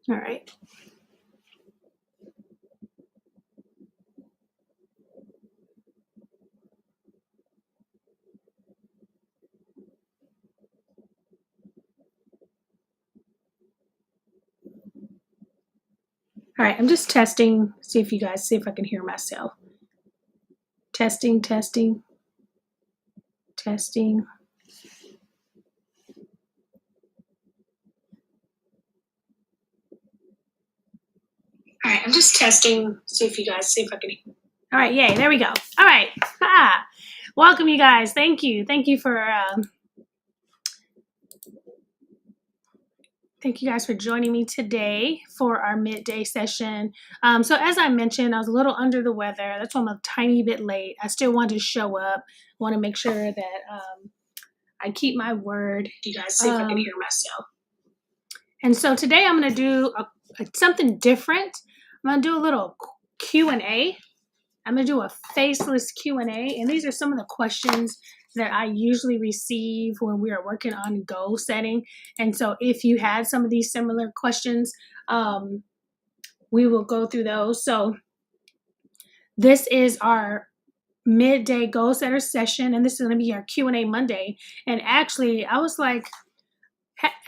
All right. All right, I'm just testing, see if I can hear myself. Testing, testing, testing. All right, I'm just testing, see if I can hear. All right, yay, there we go. All right. Welcome, you guys. Thank you. Thank you guys for joining me today for our midday session. So as I mentioned, I was a little under the weather. That's why I'm a tiny bit late. I still want to show up. Want to make sure that I keep my word. You guys see if I can hear myself. And so today I'm going to do something different. I'm going to do a little Q&A. I'm going to do a faceless Q&A. And these are some of the questions that I usually receive when we are working on goal setting. And so if you had some of these similar questions, we will go through those. So this is our midday goal setter session, and this is going to be our Q&A Monday. And actually, I was like,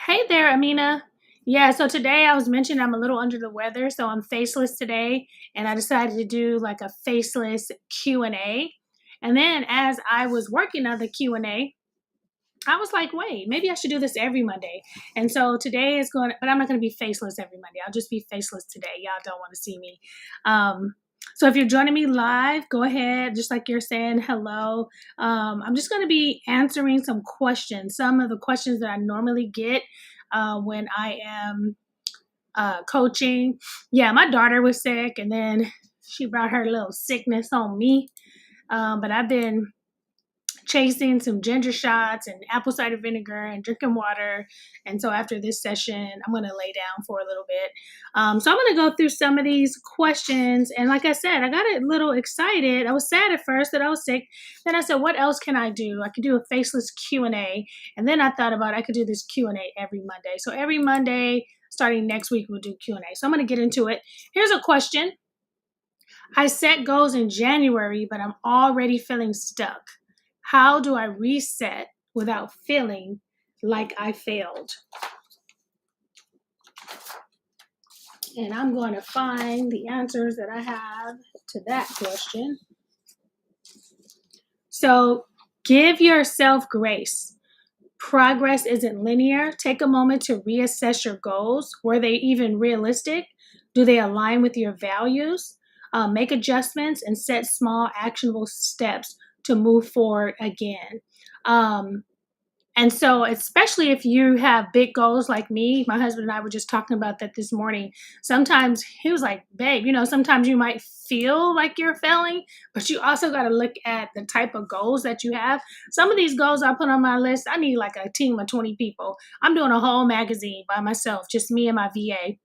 hey there, Amina. Yeah, so today I was mentioning I'm a little under the weather, so I'm faceless today, and I decided to do like a faceless Q&A. And then as I was working on the Q&A, I was like, wait, maybe I should do this every Monday. And so today is but I'm not going to be faceless every Monday. I'll just be faceless today. Y'all don't want to see me. So if you're joining me live, go ahead, just like you're saying hello. I'm just going to be answering some questions, some of the questions that I normally get when I am coaching. Yeah, my daughter was sick, and then she brought her little sickness on me. But I've been chasing some ginger shots and apple cider vinegar and drinking water. And so after this session, I'm going to lay down for a little bit. So I'm going to go through some of these questions. And like I said, I got a little excited. I was sad at first that I was sick. Then I said, what else can I do? I could do a faceless Q&A. And then I thought about I could do this Q&A every Monday. So every Monday, starting next week, we'll do Q&A. So I'm going to get into it. Here's a question. I set goals in January, but I'm already feeling stuck. How do I reset without feeling like I failed? And I'm going to find the answers that I have to that question. So give yourself grace. Progress isn't linear. Take a moment to reassess your goals. Were they even realistic? Do they align with your values? Make adjustments and set small, actionable steps to move forward again. Um, and so, especially if you have big goals like me, my husband and I were just talking about that this morning. Sometimes he was like, babe, sometimes you might feel like you're failing, but you also got to look at the type of goals that you have. Some of these goals I put on my list, I need like a team of 20 people. I'm doing a whole magazine by myself, just me and my VA.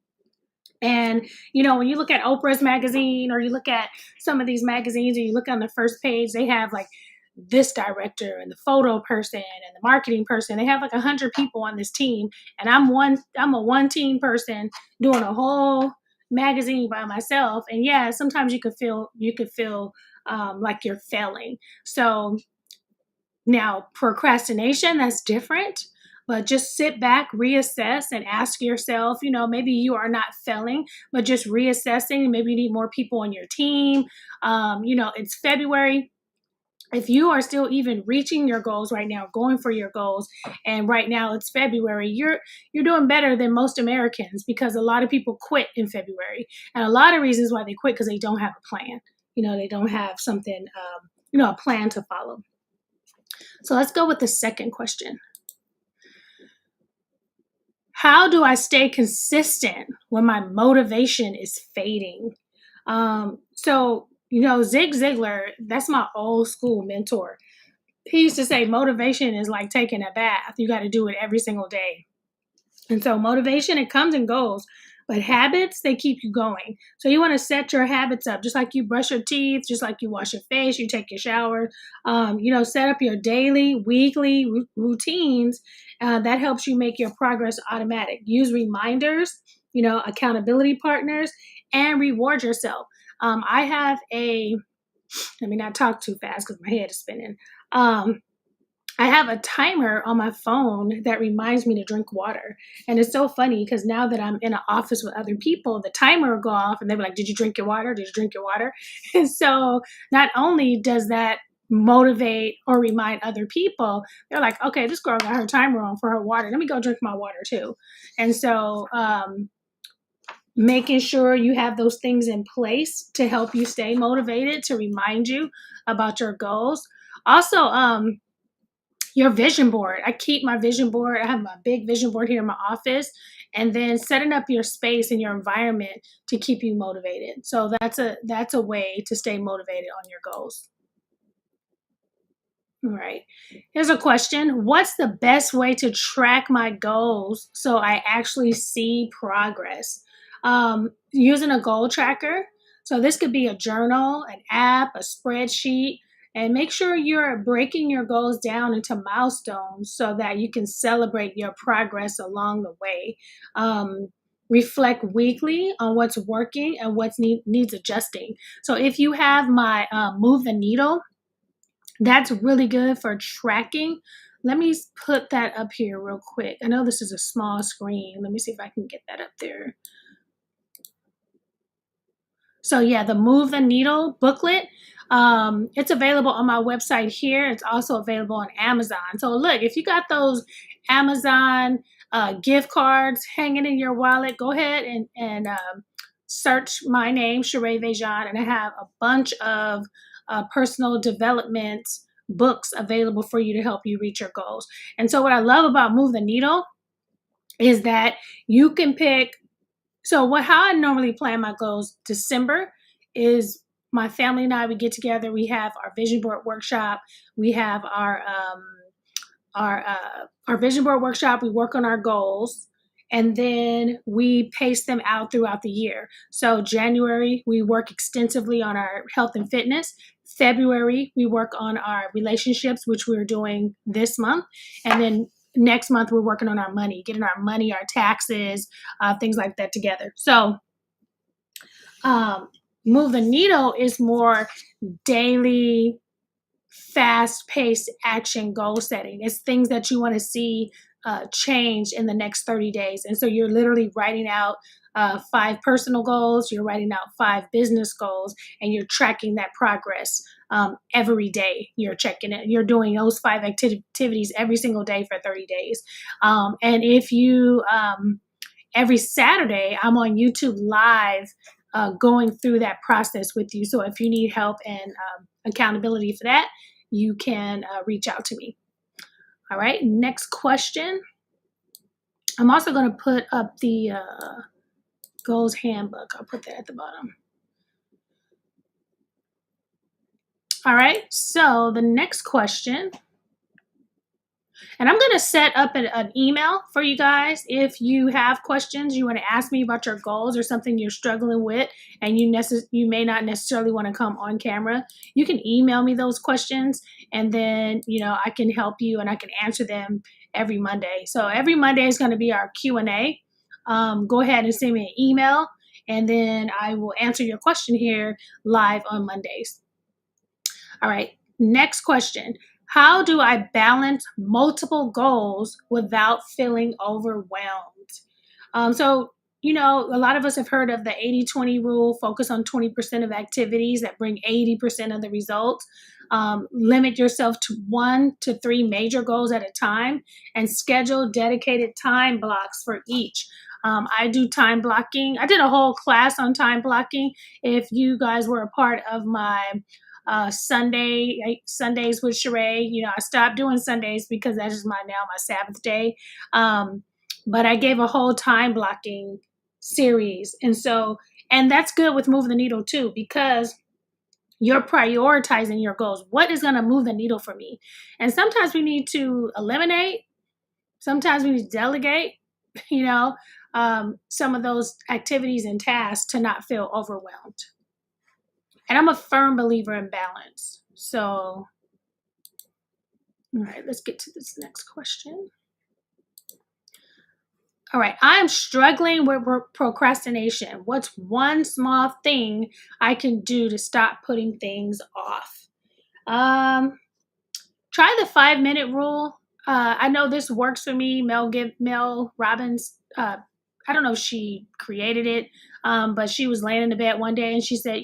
And, when you look at Oprah's magazine or you look at some of these magazines and you look on the first page, they have like this director and the photo person and the marketing person. They have like 100 people on this team. And I'm a one team person doing a whole magazine by myself. And yeah, sometimes you could feel like you're failing. So now, procrastination, that's different, but just sit back, reassess, and ask yourself, maybe you are not failing, but just reassessing. Maybe you need more people on your team. It's February. If you are still even reaching your goals right now, going for your goals, and right now it's February, you're doing better than most Americans, because a lot of people quit in February. And a lot of reasons why they quit, because they don't have a plan. They don't have something, a plan to follow. So let's go with the second question. How do I stay consistent when my motivation is fading? Zig Ziglar, that's my old school mentor. He used to say motivation is like taking a bath. You got to do it every single day. And so motivation, it comes and goes, but habits, they keep you going. So you want to set your habits up, just like you brush your teeth, just like you wash your face, you take your shower, set up your daily, weekly routines. That helps you make your progress automatic. Use reminders, accountability partners, and reward yourself. Let me not talk too fast because my head is spinning. I have a timer on my phone that reminds me to drink water. And it's so funny because now that I'm in an office with other people, the timer will go off and they'll be like, did you drink your water? Did you drink your water? And so not only does that motivate or remind other people, they're like, okay, this girl got her timer on for her water. Let me go drink my water too. And so making sure you have those things in place to help you stay motivated, to remind you about your goals. Also, your vision board. I keep my vision board. I have my big vision board here in my office, and then setting up your space and your environment to keep you motivated. So that's a way to stay motivated on your goals. All right. Here's a question. What's the best way to track my goals so I actually see progress? Using a goal tracker. So this could be a journal, an app, a spreadsheet, and make sure you're breaking your goals down into milestones so that you can celebrate your progress along the way. Reflect weekly on what's working and what needs adjusting. So if you have my Move the Needle, that's really good for tracking. Let me put that up here real quick. I know this is a small screen. Let me see if I can get that up there. So yeah, the Move the Needle booklet, it's available on my website here. It's also available on Amazon. So look, if you got those Amazon gift cards hanging in your wallet, go ahead and search my name, Sherea Vejan, and I have a bunch of personal development books available for you to help you reach your goals. And so what I love about Move the Needle is that you can pick. So how I normally plan my goals, December is my family and I, we get together, we have our vision board workshop, we have our vision board workshop, we work on our goals, and then we pace them out throughout the year. So January, we work extensively on our health and fitness. February, we work on our relationships, which we're doing this month. And then next month, we're working on our money, getting our money, our taxes, things like that together. So Move the Needle is more daily fast-paced action goal setting. It's things that you want to see change in the next 30 days. And so you're literally writing out 5 personal goals, you're writing out 5 business goals, and you're tracking that progress every day. You're checking it. You're doing those 5 activities every single day for 30 days. And if you, every Saturday, I'm on YouTube Live going through that process with you. So if you need help and accountability for that, you can reach out to me. All right, next question. I'm also going to put up the goals handbook. I'll put that at the bottom. All right, so the next question, and I'm going to set up an email for you guys. If you have questions, you want to ask me about your goals or something you're struggling with, and you may not necessarily want to come on camera, you can email me those questions, and then I can help you and I can answer them every Monday. So every Monday is going to be our Q&A. Go ahead and send me an email, and then I will answer your question here live on Mondays. All right, next question. How do I balance multiple goals without feeling overwhelmed? So, a lot of us have heard of the 80-20 rule, focus on 20% of activities that bring 80% of the results. Limit yourself to 1 to 3 major goals at a time and schedule dedicated time blocks for each. I do time blocking. I did a whole class on time blocking. If you guys were a part of my Sundays with Sherea, I stopped doing Sundays because that is my Sabbath day. But I gave a whole time blocking series. And that's good with moving the needle too, because you're prioritizing your goals. What is going to move the needle for me? And sometimes we need to eliminate, sometimes we need to delegate, some of those activities and tasks to not feel overwhelmed. And I'm a firm believer in balance. So, all right, let's get to this next question. All right, I'm struggling with procrastination. What's one small thing I can do to stop putting things off? Try the 5-minute rule. I know this works for me. Mel Robbins, I don't know if she created it, but she was laying in the bed one day and she said,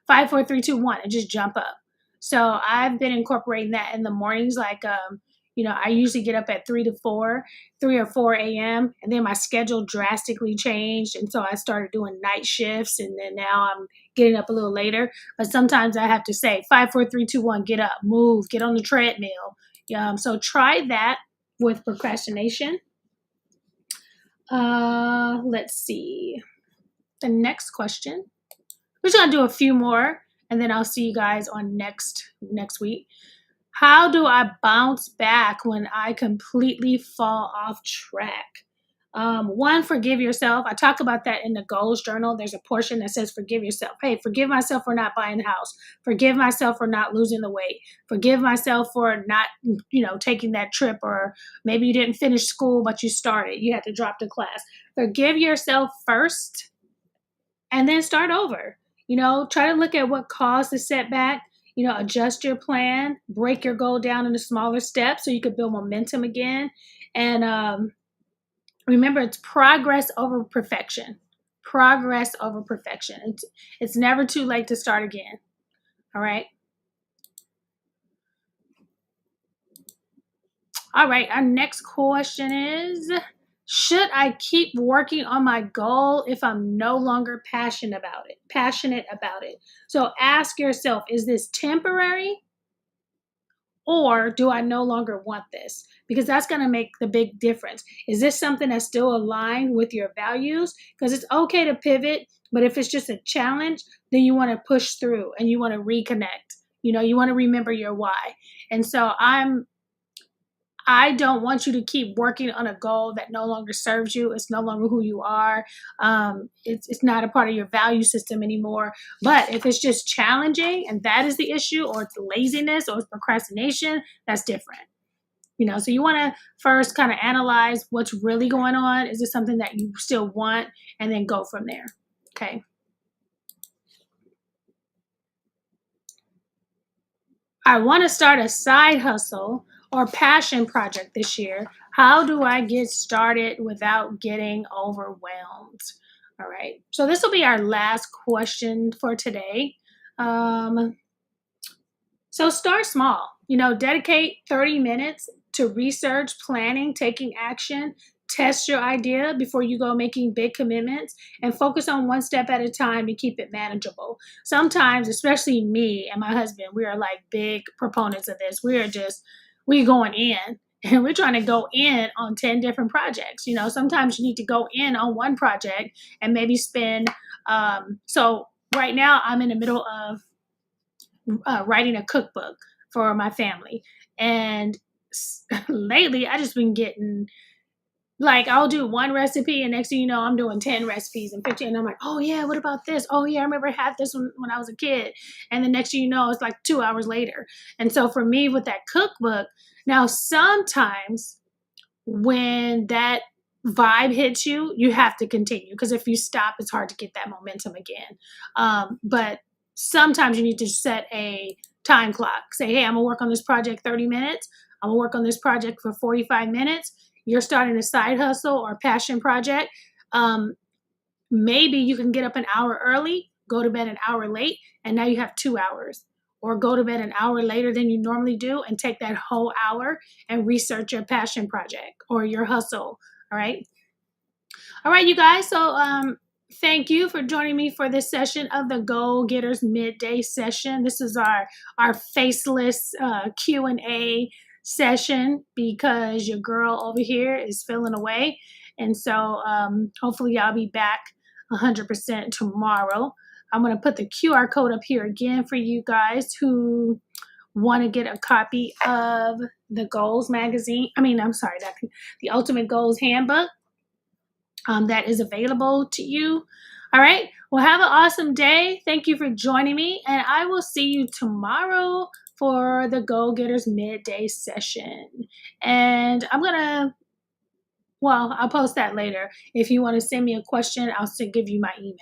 5, 4, 3, 2, 1, and just jump up. So I've been incorporating that in the mornings. I usually get up at 3 or 4 a.m. and then my schedule drastically changed. And so I started doing night shifts, and then now I'm getting up a little later. But sometimes I have to say 5, 4, 3, 2, 1, get up, move, get on the treadmill. So try that with procrastination. Let's see. The next question. We're just gonna do a few more, and then I'll see you guys on next week. How do I bounce back when I completely fall off track? One, forgive yourself. I talk about that in the goals journal. There's a portion that says forgive yourself. Hey, forgive myself for not buying the house. Forgive myself for not losing the weight. Forgive myself for not, taking that trip, or maybe you didn't finish school, but you started. You had to drop the class. Forgive yourself first and then start over. Try to look at what caused the setback. Adjust your plan, break your goal down into smaller steps so you could build momentum again. And remember, it's progress over perfection. Progress over perfection. It's never too late to start again. All right. All right. Our next question is, should I keep working on my goal if I'm no longer passionate about it? So ask yourself, is this temporary? Or do I no longer want this? Because that's going to make the big difference. Is this something that's still aligned with your values? Because it's okay to pivot, but if it's just a challenge, then you want to push through and you want to reconnect. You want to remember your why. And so I don't want you to keep working on a goal that no longer serves you. It's no longer who you are. It's not a part of your value system anymore. But if it's just challenging and that is the issue, or it's laziness or it's procrastination, that's different. So you want to first kind of analyze what's really going on. Is this something that you still want? And then go from there. Okay. I want to start a side hustle or passion project this year. How do I get started without getting overwhelmed? All right. So this will be our last question for today. Um, so start small. Dedicate 30 minutes to research, planning, taking action. Test your idea before you go making big commitments and focus on one step at a time and keep it manageable. Sometimes, especially me and my husband, we are like big proponents of this. We going in and we're trying to go in on 10 different projects. Sometimes you need to go in on one project and maybe spend. So right now I'm in the middle of writing a cookbook for my family. And lately, I just been getting like I'll do one recipe, and next thing you know, I'm doing 10 recipes and 15. And I'm like, oh yeah, what about this? Oh yeah, I remember I had this when I was a kid. And the next thing you know, it's like 2 hours later. And so for me with that cookbook, now sometimes when that vibe hits you, you have to continue because if you stop, it's hard to get that momentum again. But sometimes you need to set a time clock. Say, hey, I'm gonna work on this project 30 minutes. I'm gonna work on this project for 45 minutes. You're starting a side hustle or passion project. Maybe you can get up an hour early, go to bed an hour late, and now you have 2 hours. Or go to bed an hour later than you normally do and take that whole hour and research your passion project or your hustle. All right. All right, you guys. So thank you for joining me for this session of the Goal Getters Midday Session. This is our faceless Q&A session because your girl over here is feeling away. And so hopefully I'll be back 100% tomorrow. I'm going to put the QR code up here again for you guys who want to get a copy of the Goals magazine. The Ultimate Goals Handbook that is available to you. All right. Well, have an awesome day. Thank you for joining me, and I will see you tomorrow for the Goal Getters Midday Session. And I'll post that later. If you want to send me a question, I'll give you my email.